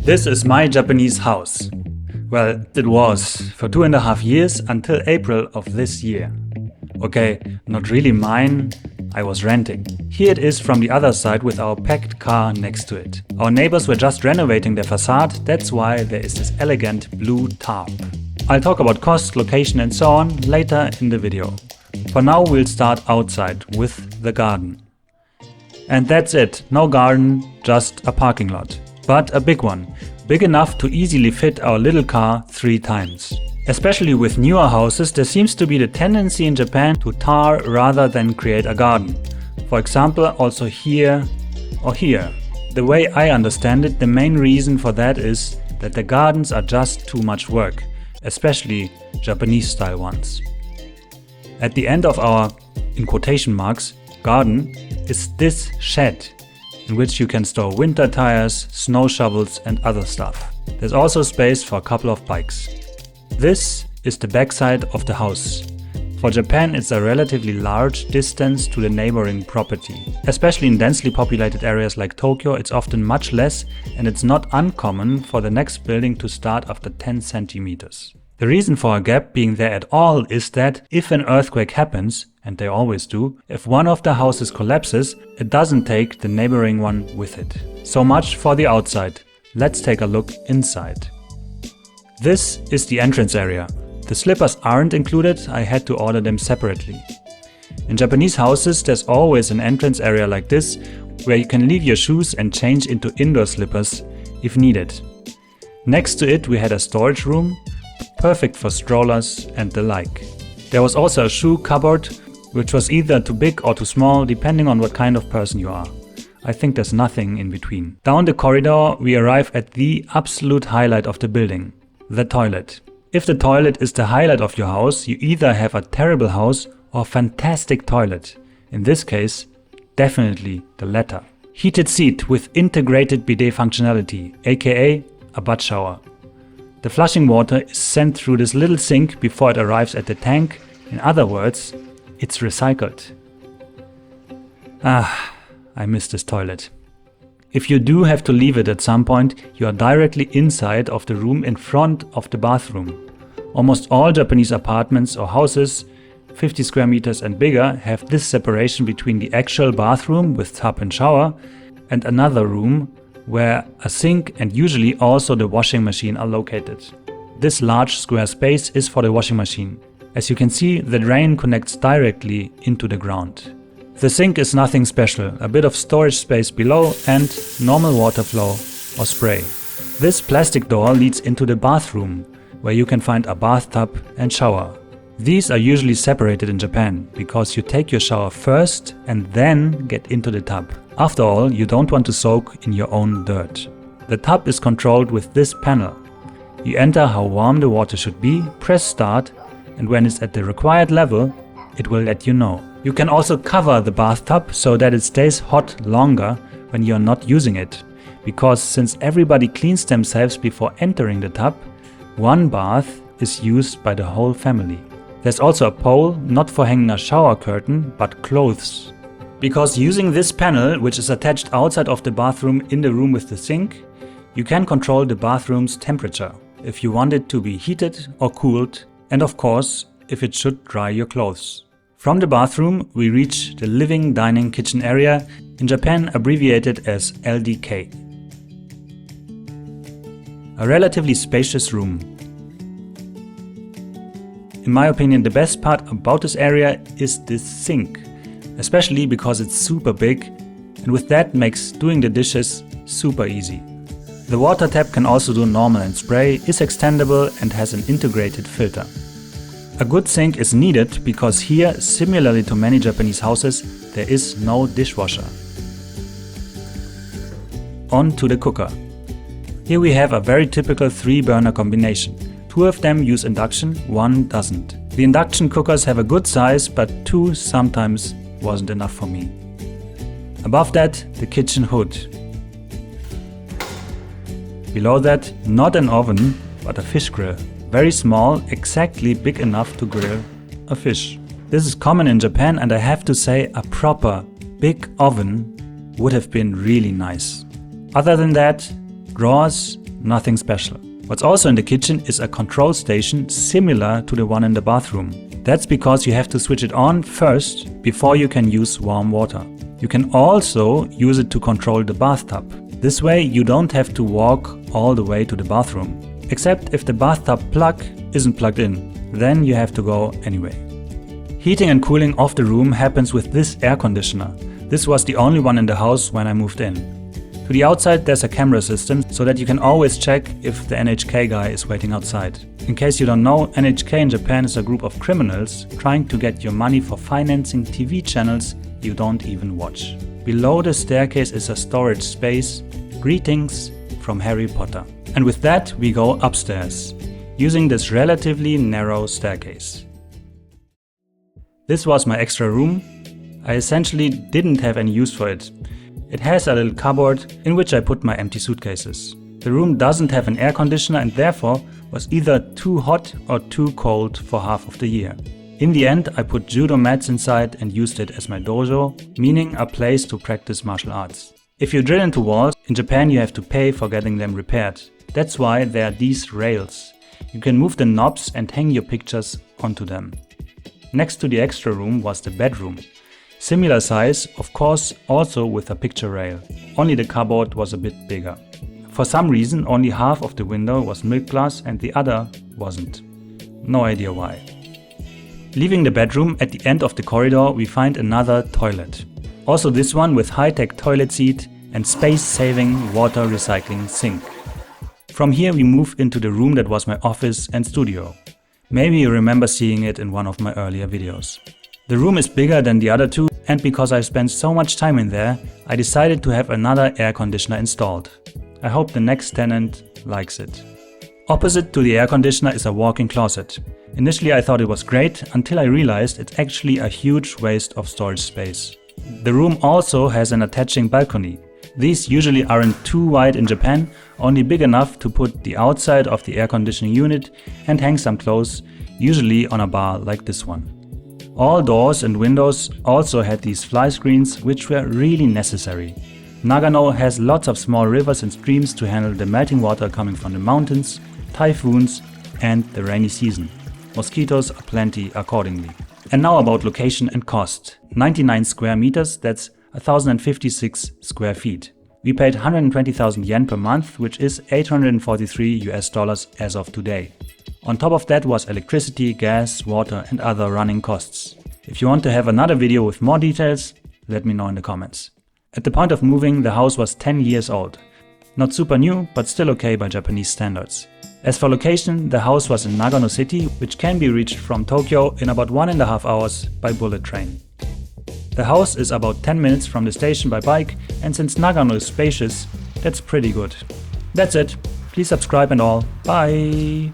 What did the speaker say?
This is my Japanese house. Well, it was for 2.5 years until April of this year. Okay, not really mine, I was renting. Here it is from the other side with our packed car next to it. Our neighbors were just renovating their facade, that's why there is this elegant blue tarp. I'll talk about cost, location and so on later in the video. For now we'll start outside with the garden. And that's it, no garden, just a parking lot. But a big one, big enough to easily fit our little car 3 times. Especially with newer houses, there seems to be the tendency in Japan to tar rather than create a garden. For example, also here or here. The way I understand it, the main reason for that is that the gardens are just too much work, especially Japanese style ones. At the end of our, in quotation marks, garden is this shed, in which you can store winter tires, snow shovels and other stuff. There's also space for a couple of bikes. This is the backside of the house. For Japan it's a relatively large distance to the neighboring property. Especially in densely populated areas like Tokyo it's often much less and it's not uncommon for the next building to start after 10 centimeters. The reason for a gap being there at all is that if an earthquake happens, and they always do, if one of the houses collapses, it doesn't take the neighboring one with it. So much for the outside. Let's take a look inside. This is the entrance area. The slippers aren't included, I had to order them separately. In Japanese houses there's always an entrance area like this, where you can leave your shoes and change into indoor slippers if needed. Next to it we had a storage room, perfect for strollers and the like. There was also a shoe cupboard, which was either too big or too small depending on what kind of person you are. I think there's nothing in between. Down the corridor we arrive at the absolute highlight of the building, the toilet. If the toilet is the highlight of your house, you either have a terrible house or a fantastic toilet. In this case, definitely the latter. Heated seat with integrated bidet functionality, aka a butt shower. The flushing water is sent through this little sink before it arrives at the tank. In other words, it's recycled. I miss this toilet. If you do have to leave it at some point, you are directly inside of the room in front of the bathroom. Almost all Japanese apartments or houses, 50 square meters and bigger, have this separation between the actual bathroom with tub and shower and another room where a sink and usually also the washing machine are located. This large square space is for the washing machine. As you can see, the drain connects directly into the ground. The sink is nothing special, a bit of storage space below and normal water flow or spray. This plastic door leads into the bathroom, where you can find a bathtub and shower. These are usually separated in Japan, because you take your shower first and then get into the tub. After all, you don't want to soak in your own dirt. The tub is controlled with this panel. You enter how warm the water should be, press start, and when it's at the required level, it will let you know. You can also cover the bathtub so that it stays hot longer when you're not using it. Because since everybody cleans themselves before entering the tub, one bath is used by the whole family. There's also a pole, not for hanging a shower curtain, but clothes. Because using this panel, which is attached outside of the bathroom in the room with the sink, you can control the bathroom's temperature, if you want it to be heated or cooled, and of course, if it should dry your clothes. From the bathroom, we reach the living, dining, kitchen area, in Japan abbreviated as LDK. A relatively spacious room. In my opinion, the best part about this area is this sink, especially because it's super big and with that makes doing the dishes super easy. The water tap can also do normal and spray, is extendable and has an integrated filter. A good sink is needed because here, similarly to many Japanese houses, there is no dishwasher. On to the cooker. Here we have a very typical 3-burner combination. 2 of them use induction, 1 doesn't. The induction cookers have a good size, but 2 sometimes wasn't enough for me. Above that, the kitchen hood. Below that, not an oven, but a fish grill. Very small, exactly big enough to grill a fish. This is common in Japan and I have to say a proper big oven would have been really nice. Other than that, drawers, nothing special. What's also in the kitchen is a control station similar to the one in the bathroom. That's because you have to switch it on first before you can use warm water. You can also use it to control the bathtub. This way you don't have to walk all the way to the bathroom. Except if the bathtub plug isn't plugged in, then you have to go anyway. Heating and cooling of the room happens with this air conditioner. This was the only one in the house when I moved in. To the outside there's a camera system so that you can always check if the NHK guy is waiting outside. In case you don't know, NHK in Japan is a group of criminals trying to get your money for financing TV channels you don't even watch. Below the staircase is a storage space. Greetings from Harry Potter. And with that we go upstairs, using this relatively narrow staircase. This was my extra room. I essentially didn't have any use for it. It has a little cupboard in which I put my empty suitcases. The room doesn't have an air conditioner and therefore was either too hot or too cold for half of the year. In the end I put judo mats inside and used it as my dojo, meaning a place to practice martial arts. If you drill into walls, in Japan you have to pay for getting them repaired. That's why there are these rails. You can move the knobs and hang your pictures onto them. Next to the extra room was the bedroom. Similar size, of course, also with a picture rail. Only the cupboard was a bit bigger. For some reason, only half of the window was milk glass and the other wasn't. No idea why. Leaving the bedroom, at the end of the corridor we find another toilet. Also this one with high-tech toilet seat and space-saving water recycling sink. From here we move into the room that was my office and studio. Maybe you remember seeing it in one of my earlier videos. The room is bigger than the other two, and because I spent so much time in there, I decided to have another air conditioner installed. I hope the next tenant likes it. Opposite to the air conditioner is a walk-in closet. Initially I thought it was great until I realized it's actually a huge waste of storage space. The room also has an attaching balcony. These usually aren't too wide in Japan, only big enough to put the outside of the air conditioning unit and hang some clothes, usually on a bar like this one. All doors and windows also had these fly screens, which were really necessary. Nagano has lots of small rivers and streams to handle the melting water coming from the mountains, typhoons and the rainy season. Mosquitoes are plenty accordingly. And now about location and cost. 99 square meters, that's 1056 square feet. We paid 120,000 yen per month, which is 843 US dollars as of today. On top of that was electricity, gas, water and other running costs. If you want to have another video with more details, let me know in the comments. At the point of moving, the house was 10 years old. Not super new, but still okay by Japanese standards. As for location, the house was in Nagano city, which can be reached from Tokyo in about 1.5 hours by bullet train. The house is about 10 minutes from the station by bike, and since Nagano is spacious, that's pretty good. That's it. Please subscribe and all. Bye!